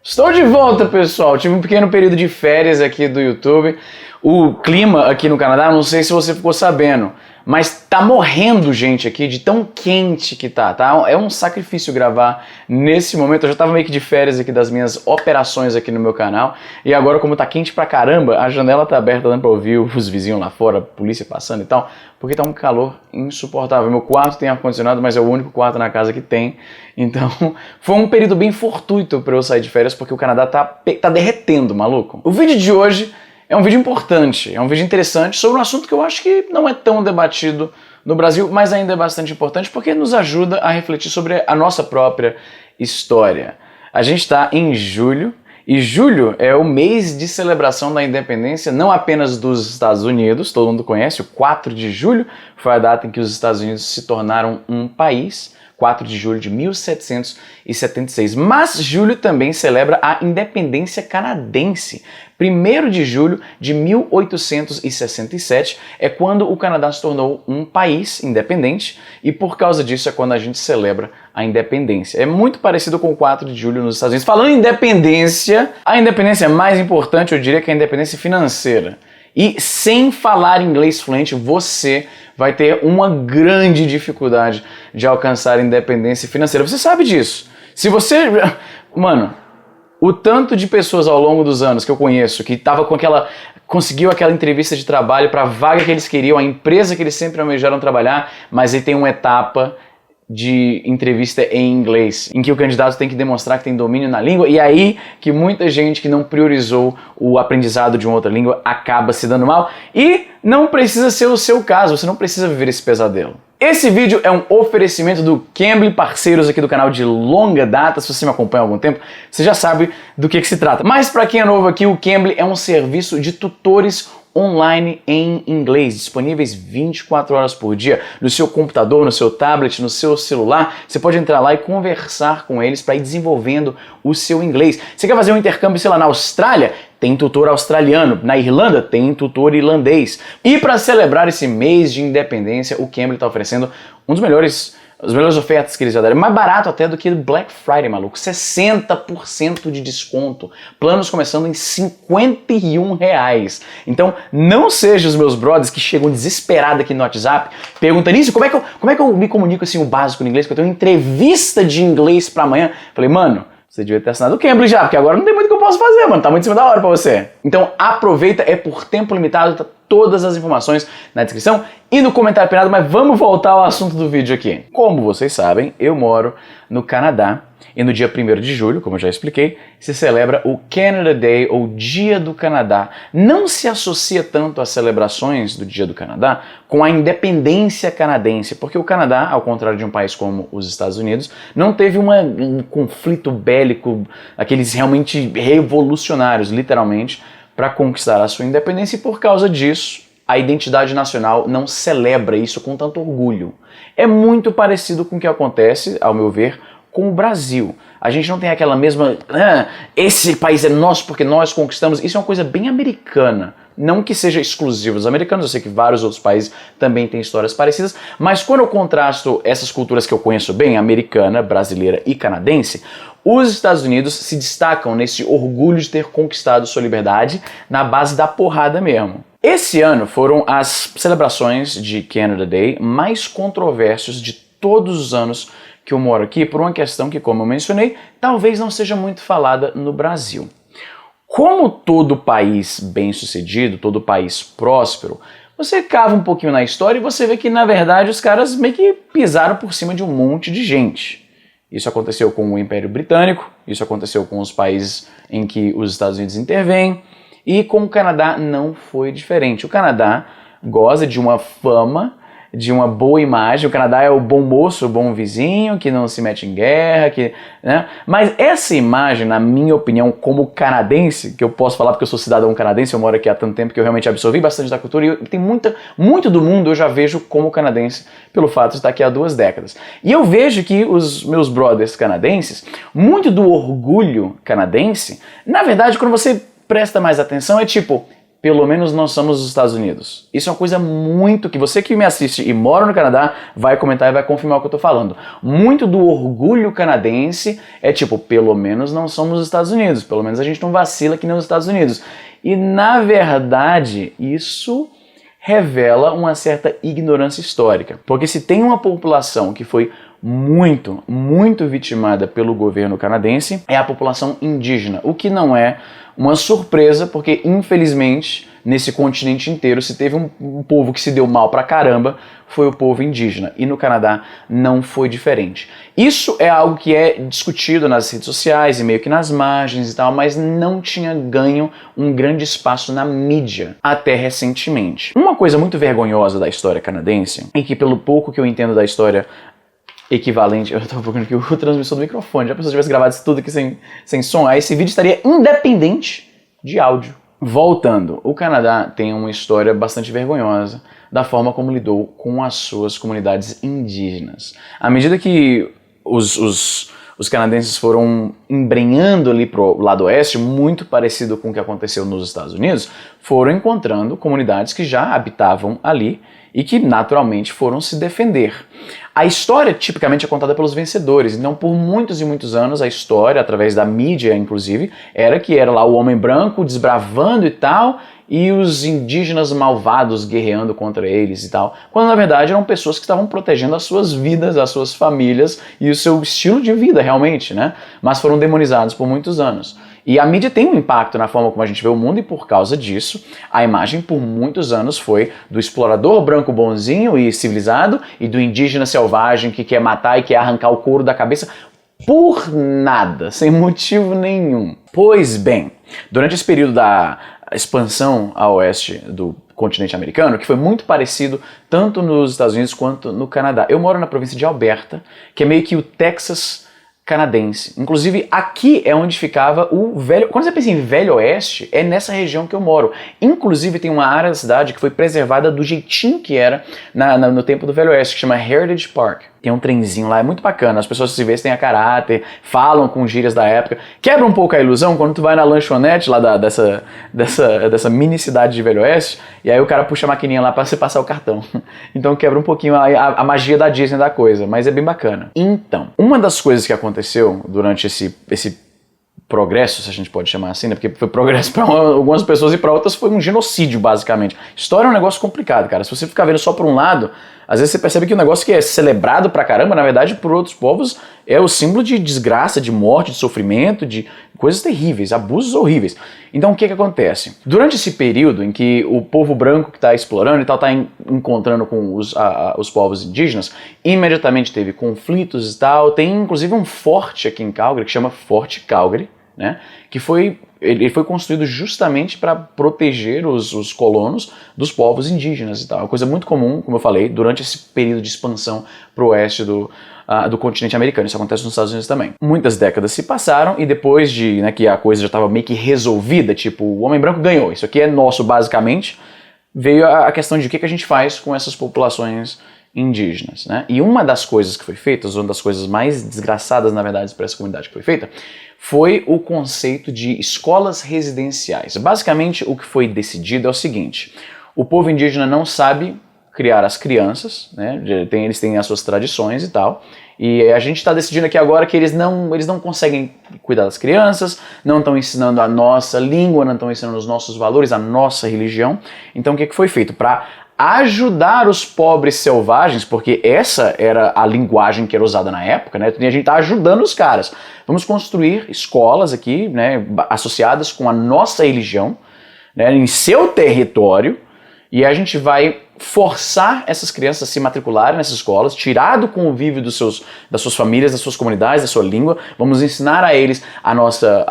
Estou de volta, pessoal. Tive um pequeno período de férias aqui do YouTube. O clima aqui no Canadá, não sei se você ficou sabendo, mas tá morrendo gente aqui de tão quente que tá? É um sacrifício gravar nesse momento. Eu já tava meio que de férias aqui das minhas operações aqui no meu canal. E agora, como tá quente pra caramba, a janela tá aberta, dando pra ouvir os vizinhos lá fora, a polícia passando e tal, porque tá um calor insuportável. Meu quarto tem ar-condicionado, mas é o único quarto na casa que tem. Então, foi um período bem fortuito pra eu sair de férias, porque o Canadá tá derretendo, maluco. O vídeo de hoje é um vídeo importante, é um vídeo interessante sobre um assunto que eu acho que não é tão debatido no Brasil, mas ainda é bastante importante porque nos ajuda a refletir sobre a nossa própria história. A gente está em julho, e julho é o mês de celebração da independência, não apenas dos Estados Unidos, todo mundo conhece, o 4 de julho foi a data em que os Estados Unidos se tornaram um país, 4 de julho de 1776. Mas julho também celebra a independência canadense. 1º de julho de 1867 é quando o Canadá se tornou um país independente e por causa disso é quando a gente celebra a independência. É muito parecido com o 4 de julho nos Estados Unidos. Falando em independência, a independência mais importante, eu diria que é a independência financeira. E sem falar inglês fluente, você vai ter uma grande dificuldade de alcançar a independência financeira. Você sabe disso. Se você... Mano, o tanto de pessoas ao longo dos anos que eu conheço que tava com conseguiu aquela entrevista de trabalho para a vaga que eles queriam, a empresa que eles sempre almejaram trabalhar, mas aí tem uma etapa de entrevista em inglês, em que o candidato tem que demonstrar que tem domínio na língua, e aí que muita gente que não priorizou o aprendizado de uma outra língua acaba se dando mal, e não precisa ser o seu caso, você não precisa viver esse pesadelo. Esse vídeo é um oferecimento do Cambly, parceiros aqui do canal de longa data. Se você me acompanha há algum tempo, você já sabe do que se trata. Mas para quem é novo aqui, o Cambly é um serviço de tutores online em inglês, disponíveis 24 horas por dia, no seu computador, no seu tablet, no seu celular. Você pode entrar lá e conversar com eles para ir desenvolvendo o seu inglês. Você quer fazer um intercâmbio, sei lá, na Austrália? Tem tutor australiano. Na Irlanda, tem tutor irlandês. E para celebrar esse mês de independência, o Cambly está oferecendo as melhores ofertas que eles já deram. É mais barato até do que o Black Friday, maluco. 60% de desconto. Planos começando em R$51. Então, não seja os meus brothers que chegam desesperados aqui no WhatsApp, perguntando isso, como é que eu me comunico assim o básico no inglês, que eu tenho uma entrevista de inglês para amanhã. Falei, mano, você devia ter assinado o Cambly já, porque agora não tem muito que eu posso fazer, mano. Tá muito em cima da hora pra você. Então aproveita, é por tempo limitado, tá todas as informações na descrição e no comentário pinado, mas vamos voltar ao assunto do vídeo aqui. Como vocês sabem, eu moro no Canadá e no dia 1º de julho, como eu já expliquei, se celebra o Canada Day, ou Dia do Canadá. Não se associa tanto às celebrações do Dia do Canadá com a independência canadense, porque o Canadá, ao contrário de um país como os Estados Unidos, não teve um conflito bélico, aqueles realmente revolucionários, literalmente, para conquistar a sua independência, e por causa disso, a identidade nacional não celebra isso com tanto orgulho. É muito parecido com o que acontece, ao meu ver, com o Brasil. A gente não tem aquela mesma... esse país é nosso porque nós conquistamos. Isso é uma coisa bem americana. Não que seja exclusivo dos americanos, eu sei que vários outros países também têm histórias parecidas, mas quando eu contrasto essas culturas que eu conheço bem, americana, brasileira e canadense, os Estados Unidos se destacam nesse orgulho de ter conquistado sua liberdade na base da porrada mesmo. Esse ano foram as celebrações de Canada Day mais controversas de todos os anos que eu moro aqui, por uma questão que, como eu mencionei, talvez não seja muito falada no Brasil. Como todo país bem-sucedido, todo país próspero, você cava um pouquinho na história e você vê que, na verdade, os caras meio que pisaram por cima de um monte de gente. Isso aconteceu com o Império Britânico, isso aconteceu com os países em que os Estados Unidos intervêm, e com o Canadá não foi diferente. O Canadá goza de uma fama, de uma boa imagem. O Canadá é o bom moço, o bom vizinho, que não se mete em guerra, né? Mas essa imagem, na minha opinião, como canadense, que eu posso falar porque eu sou cidadão canadense, eu moro aqui há tanto tempo que eu realmente absorvi bastante da cultura, e tem muito do mundo eu já vejo como canadense pelo fato de estar aqui há 2 décadas. E eu vejo que os meus brothers canadenses, muito do orgulho canadense, na verdade, quando você presta mais atenção, é tipo, pelo menos nós somos os Estados Unidos. Isso é uma coisa muito que você que me assiste e mora no Canadá vai comentar e vai confirmar o que eu tô falando. Muito do orgulho canadense é tipo, pelo menos não somos os Estados Unidos, pelo menos a gente não vacila que nem os Estados Unidos. E na verdade, isso revela uma certa ignorância histórica. Porque se tem uma população que foi muito vitimada pelo governo canadense, é a população indígena, o que não é uma surpresa, porque infelizmente nesse continente inteiro se teve um povo que se deu mal pra caramba, foi o povo indígena, e no Canadá não foi diferente. Isso é algo que é discutido nas redes sociais e meio que nas margens e tal, mas não tinha ganho um grande espaço na mídia até recentemente. Uma coisa muito vergonhosa da história canadense, e que pelo pouco que eu entendo da história equivalente, eu tava procurando aqui o transmissor do microfone, já pensou se tivesse gravado isso tudo aqui sem som, aí esse vídeo estaria independente de áudio. Voltando, o Canadá tem uma história bastante vergonhosa da forma como lidou com as suas comunidades indígenas. À medida que os canadenses foram embrenhando ali pro lado oeste, muito parecido com o que aconteceu nos Estados Unidos, foram encontrando comunidades que já habitavam ali e que naturalmente foram se defender. A história tipicamente é contada pelos vencedores, então por muitos e muitos anos a história, através da mídia inclusive, era lá o homem branco desbravando e tal, e os indígenas malvados guerreando contra eles e tal, quando na verdade eram pessoas que estavam protegendo as suas vidas, as suas famílias e o seu estilo de vida realmente, né? Mas foram demonizados por muitos anos. E a mídia tem um impacto na forma como a gente vê o mundo e por causa disso, a imagem por muitos anos foi do explorador branco bonzinho e civilizado e do indígena selvagem que quer matar e quer arrancar o couro da cabeça por nada, sem motivo nenhum. Pois bem, durante esse período da expansão a oeste do continente americano, que foi muito parecido tanto nos Estados Unidos quanto no Canadá. Eu moro na província de Alberta, que é meio que o Texas canadense. Inclusive, aqui é onde ficava o velho... Quando você pensa em Velho Oeste, é nessa região que eu moro. Inclusive, tem uma área da cidade que foi preservada do jeitinho que era no tempo do Velho Oeste, que chama Heritage Park. Tem um trenzinho lá, é muito bacana. As pessoas se vestem a caráter, falam com gírias da época. Quebra um pouco a ilusão quando tu vai na lanchonete lá dessa mini cidade de Velho Oeste, e aí o cara puxa a maquininha lá pra você passar o cartão. Então quebra um pouquinho a magia da Disney da coisa, mas é bem bacana. Então, uma das coisas que aconteceu durante esse progresso, se a gente pode chamar assim, né? Porque foi progresso para algumas pessoas e para outras foi um genocídio, basicamente. História é um negócio complicado, cara. Se você ficar vendo só por um lado, às vezes você percebe que o negócio que é celebrado pra caramba, na verdade, por outros povos, é o símbolo de desgraça, de morte, de sofrimento, de coisas terríveis, abusos horríveis. Então o que acontece? Durante esse período em que o povo branco que está explorando e tal, está encontrando com os povos indígenas, imediatamente teve conflitos e tal, tem inclusive um forte aqui em Calgary, que chama Forte Calgary, né? Ele foi construído justamente para proteger os colonos dos povos indígenas e tal. É uma coisa muito comum, como eu falei, durante esse período de expansão para o oeste do continente americano. Isso acontece nos Estados Unidos também. Muitas décadas se passaram e depois de que a coisa já estava meio que resolvida, tipo, o homem branco ganhou, isso aqui é nosso basicamente, veio a questão de o que a gente faz com essas populações indígenas, né? E uma das coisas que foi feita, uma das coisas mais desgraçadas, na verdade, para essa comunidade que foi feita, foi o conceito de escolas residenciais. Basicamente, o que foi decidido é o seguinte: o povo indígena não sabe criar as crianças, né? Eles têm as suas tradições e tal, e a gente está decidindo aqui agora que eles não conseguem cuidar das crianças, não estão ensinando a nossa língua, não estão ensinando os nossos valores, a nossa religião. Então o que foi feito? Para ajudar os pobres selvagens, porque essa era a linguagem que era usada na época, né? E a gente tá ajudando os caras. Vamos construir escolas aqui, né, associadas com a nossa religião, né, em seu território, e a gente vai forçar essas crianças a se matricularem nessas escolas, tirar do convívio das suas famílias, das suas comunidades, da sua língua. Vamos ensinar a eles a nossa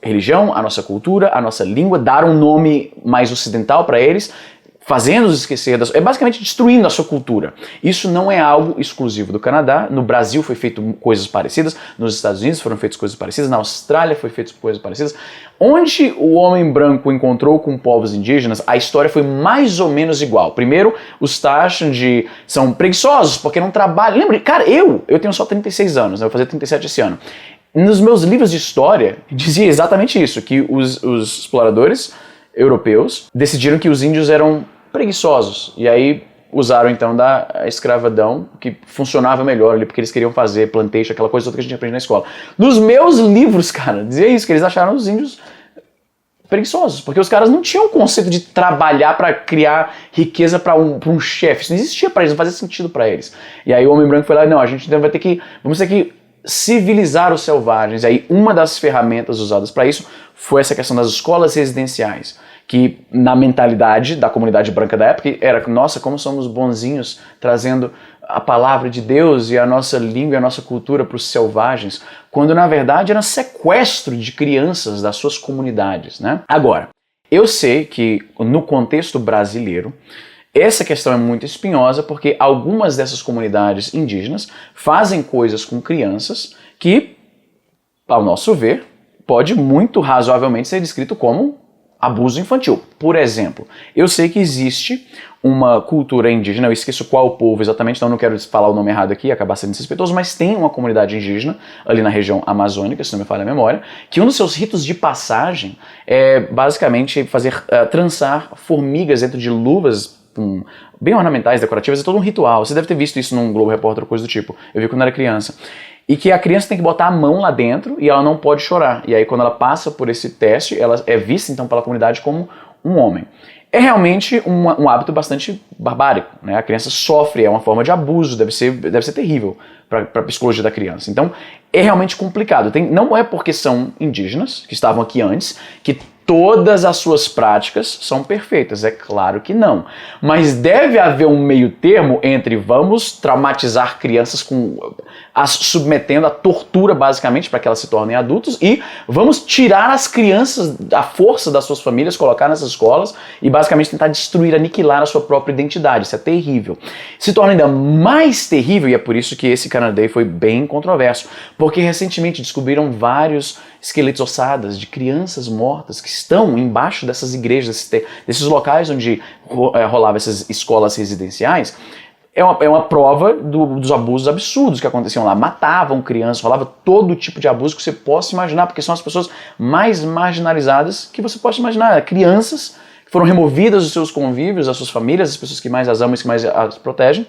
religião, a nossa cultura, a nossa língua, dar um nome mais ocidental para eles, fazendo-os esquecer, é basicamente destruindo a sua cultura. Isso não é algo exclusivo do Canadá. No Brasil foi feito coisas parecidas, nos Estados Unidos foram feitas coisas parecidas, na Austrália foi feito coisas parecidas. Onde o homem branco encontrou com povos indígenas, a história foi mais ou menos igual. Primeiro, os taxam são preguiçosos porque não trabalham. Lembra, cara, eu tenho só 36 anos, né? Eu vou fazer 37 esse ano. Nos meus livros de história, dizia exatamente isso, que os exploradores europeus decidiram que os índios eram preguiçosos. E aí usaram então da escravidão, que funcionava melhor ali, porque eles queriam fazer plantation, aquela coisa toda que a gente aprende na escola. Nos meus livros, cara, dizia isso, que eles acharam os índios preguiçosos, porque os caras não tinham o conceito de trabalhar para criar riqueza para um chefe. Isso não existia para eles, não fazia sentido para eles. E aí o homem branco foi lá, não, a gente vamos ter que civilizar os selvagens. E aí uma das ferramentas usadas para isso foi essa questão das escolas residenciais, que na mentalidade da comunidade branca da época era, nossa, como somos bonzinhos, trazendo a palavra de Deus e a nossa língua e a nossa cultura para os selvagens, quando na verdade era sequestro de crianças das suas comunidades, né? Agora, eu sei que no contexto brasileiro, essa questão é muito espinhosa porque algumas dessas comunidades indígenas fazem coisas com crianças que, ao nosso ver, pode muito razoavelmente ser descrito como abuso infantil. Por exemplo, eu sei que existe uma cultura indígena, eu esqueço qual povo exatamente, então não quero falar o nome errado aqui, acabar sendo desrespeitoso, mas tem uma comunidade indígena ali na região amazônica, se não me falha a memória, que um dos seus ritos de passagem é basicamente fazer trançar formigas dentro de luvas bem ornamentais, decorativas, é todo um ritual. Você deve ter visto isso num Globo Repórter ou coisa do tipo. Eu vi quando era criança. E que a criança tem que botar a mão lá dentro e ela não pode chorar. E aí quando ela passa por esse teste, ela é vista então pela comunidade como um homem. É realmente um hábito bastante barbárico, né? A criança sofre, é uma forma de abuso, deve ser terrível para a psicologia da criança. Então é realmente complicado. Não é porque são indígenas, que estavam aqui antes, que todas as suas práticas são perfeitas, é claro que não. Mas deve haver um meio termo entre vamos traumatizar crianças as submetendo à tortura basicamente para que elas se tornem adultos e vamos tirar as crianças à força das suas famílias, colocar nessas escolas e basicamente tentar destruir, aniquilar a sua própria identidade. Isso é terrível. Se torna ainda mais terrível, e é por isso que esse Canada Day foi bem controverso, porque recentemente descobriram vários esqueletos ossados de crianças mortas que estão embaixo dessas igrejas, desses locais onde rolavam essas escolas residenciais. É uma prova dos abusos absurdos que aconteciam lá. Matavam crianças, rolava todo tipo de abuso que você possa imaginar, porque são as pessoas mais marginalizadas que você possa imaginar. Crianças que foram removidas dos seus convívios, das suas famílias, as pessoas que mais as amam e que mais as protegem.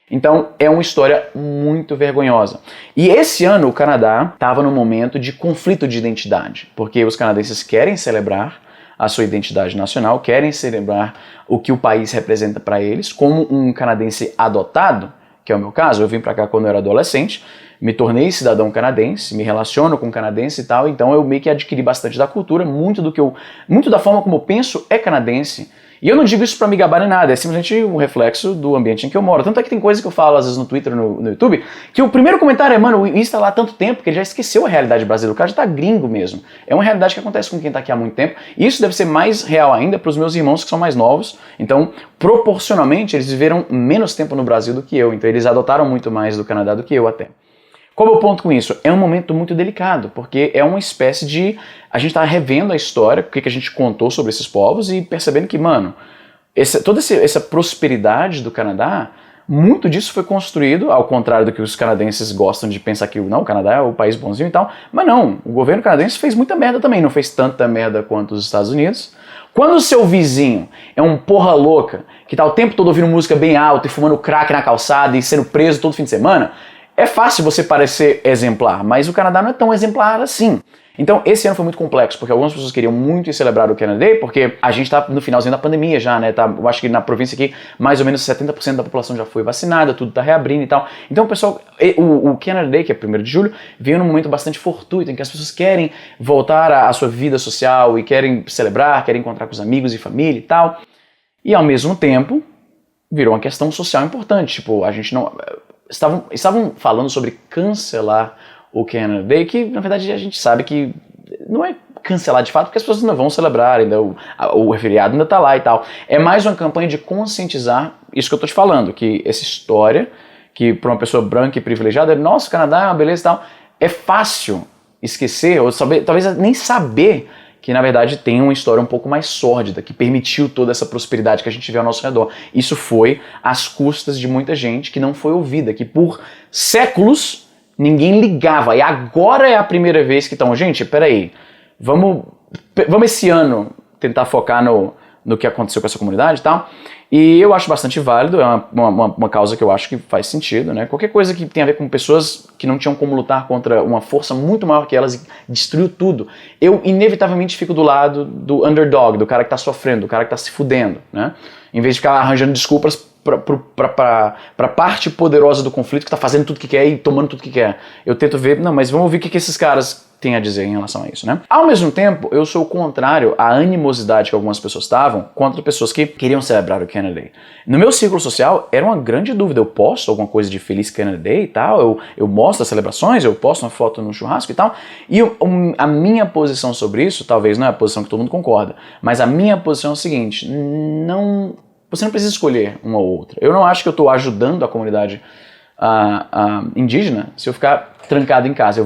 Então é uma história muito vergonhosa. E esse ano o Canadá estava num momento de conflito de identidade, porque os canadenses querem celebrar a sua identidade nacional, querem celebrar o que o país representa para eles. Como um canadense adotado, que é o meu caso, eu vim para cá quando eu era adolescente, me tornei cidadão canadense, me relaciono com canadense e tal, então eu meio que adquiri bastante da cultura, muito da forma como eu penso é canadense. E eu não digo isso pra me gabar nem nada, é simplesmente um reflexo do ambiente em que eu moro. Tanto é que tem coisa que eu falo às vezes no Twitter, no YouTube, que o primeiro comentário é, mano, o Luiz tá lá há tanto tempo que ele já esqueceu a realidade brasileira, o cara já tá gringo mesmo. É uma realidade que acontece com quem tá aqui há muito tempo, e isso deve ser mais real ainda pros meus irmãos que são mais novos. Então, proporcionalmente, eles viveram menos tempo no Brasil do que eu, então eles adotaram muito mais do Canadá do que eu até. Qual é o ponto com isso? É um momento muito delicado, porque é uma espécie de... A gente tá revendo a história, o que a gente contou sobre esses povos e percebendo que, mano, toda essa prosperidade do Canadá, muito disso foi construído, ao contrário do que os canadenses gostam de pensar que não, o Canadá é o país bonzinho e tal, mas não, o governo canadense fez muita merda também, não fez tanta merda quanto os Estados Unidos. Quando o seu vizinho é um porra louca, que tá o tempo todo ouvindo música bem alta e fumando crack na calçada e sendo preso todo fim de semana, é fácil você parecer exemplar, mas o Canadá não é tão exemplar assim. Então esse ano foi muito complexo, porque algumas pessoas queriam muito celebrar o Canada Day, porque a gente tá no finalzinho da pandemia já, né? Eu acho que na província aqui, mais ou menos 70% da população já foi vacinada, tudo tá reabrindo e tal. Então o pessoal, o Canada Day, que é 1º de julho, veio num momento bastante fortuito, em que as pessoas querem voltar à sua vida social e querem celebrar, querem encontrar com os amigos e família e tal. E ao mesmo tempo, virou uma questão social importante, tipo, a gente não... Estavam falando sobre cancelar o Canada Day, que na verdade a gente sabe que não é cancelar de fato, porque as pessoas ainda vão celebrar, ainda o feriado ainda tá lá e tal. É mais uma campanha de conscientizar isso que eu tô te falando, que essa história, que para uma pessoa branca e privilegiada, nossa, o Canadá é uma beleza e tal, é fácil esquecer, ou saber, talvez nem saber que na verdade tem uma história um pouco mais sórdida, que permitiu toda essa prosperidade que a gente vê ao nosso redor. Isso foi às custas de muita gente que não foi ouvida, que por séculos ninguém ligava. E agora é a primeira vez que estão, gente, peraí, vamos esse ano tentar focar no que aconteceu com essa comunidade e tal. E eu acho bastante válido, é uma causa que eu acho que faz sentido, né? Qualquer coisa que tenha a ver com pessoas que não tinham como lutar contra uma força muito maior que elas e destruiu tudo, eu inevitavelmente fico do lado do underdog, do cara que tá sofrendo, do cara que tá se fudendo, né? Em vez de ficar arranjando desculpas pra parte poderosa do conflito que tá fazendo tudo que quer e tomando tudo que quer. Eu tento ver, não, mas vamos ouvir o que esses caras têm a dizer em relação a isso, né? Ao mesmo tempo, eu sou o contrário à animosidade que algumas pessoas estavam contra pessoas que queriam celebrar o Canada Day. No meu círculo social, era uma grande dúvida. Eu posto alguma coisa de Feliz Canada Day e tal, eu mostro as celebrações, eu posto uma foto no churrasco e tal, e a minha posição sobre isso, talvez não é a posição que todo mundo concorda, mas a minha posição é o seguinte, você não precisa escolher uma ou outra. Eu não acho que eu estou ajudando a comunidade indígena se eu ficar trancado em casa. Eu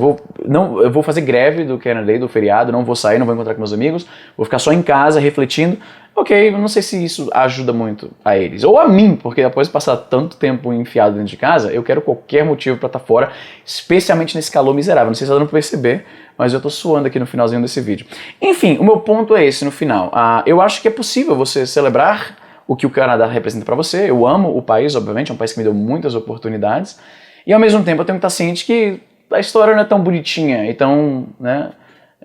vou fazer greve do Canada Day, do feriado, não vou sair, não vou encontrar com meus amigos, vou ficar só em casa refletindo. Ok, eu não sei se isso ajuda muito a eles. Ou a mim, porque depois de passar tanto tempo enfiado dentro de casa, eu quero qualquer motivo para estar fora, especialmente nesse calor miserável. Não sei se está dando para perceber, mas eu tô suando aqui no finalzinho desse vídeo. Enfim, o meu ponto é esse no final. Eu acho que é possível você celebrar o que o Canadá representa para você. Eu amo o país, obviamente, é um país que me deu muitas oportunidades. E ao mesmo tempo eu tenho que estar ciente que a história não é tão bonitinha e tão, né,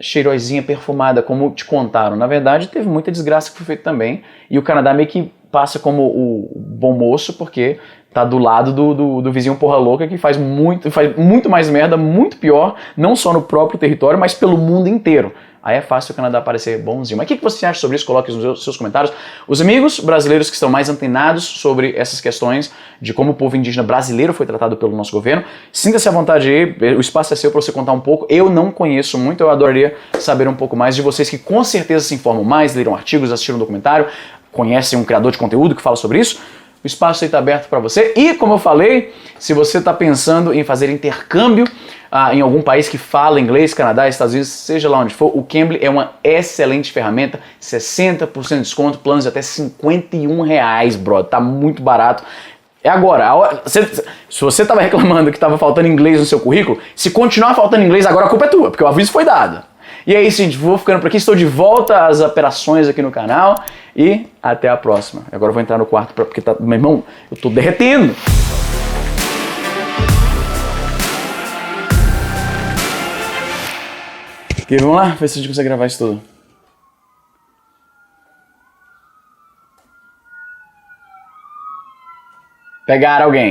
cheirosinha, perfumada como te contaram. Na verdade, teve muita desgraça que foi feita também. E o Canadá meio que passa como o bom moço porque tá do lado do vizinho porra louca que faz muito mais merda, muito pior, não só no próprio território, mas pelo mundo inteiro. Aí é fácil o Canadá parecer bonzinho. Mas o que você acha sobre isso? Coloque nos seus comentários. Os amigos brasileiros que estão mais antenados sobre essas questões de como o povo indígena brasileiro foi tratado pelo nosso governo, sinta-se à vontade aí, o espaço é seu para você contar um pouco. Eu não conheço muito, eu adoraria saber um pouco mais de vocês que com certeza se informam mais, leram artigos, assistiram um documentário, conhecem um criador de conteúdo que fala sobre isso. O espaço aí está aberto para você. E, como eu falei, se você está pensando em fazer intercâmbio em algum país que fala inglês, Canadá, Estados Unidos, seja lá onde for, o Cambly é uma excelente ferramenta, 60% de desconto, planos de até R$51, brother, tá muito barato. É agora, se você estava reclamando que estava faltando inglês no seu currículo, se continuar faltando inglês, agora a culpa é tua, porque o aviso foi dado. E é isso, gente, vou ficando por aqui, estou de volta às operações aqui no canal e até a próxima. Agora eu vou entrar no quarto porque tá, meu irmão, eu tô derretendo. Ok, vamos lá, ver se a gente consegue gravar isso tudo. Pegar alguém.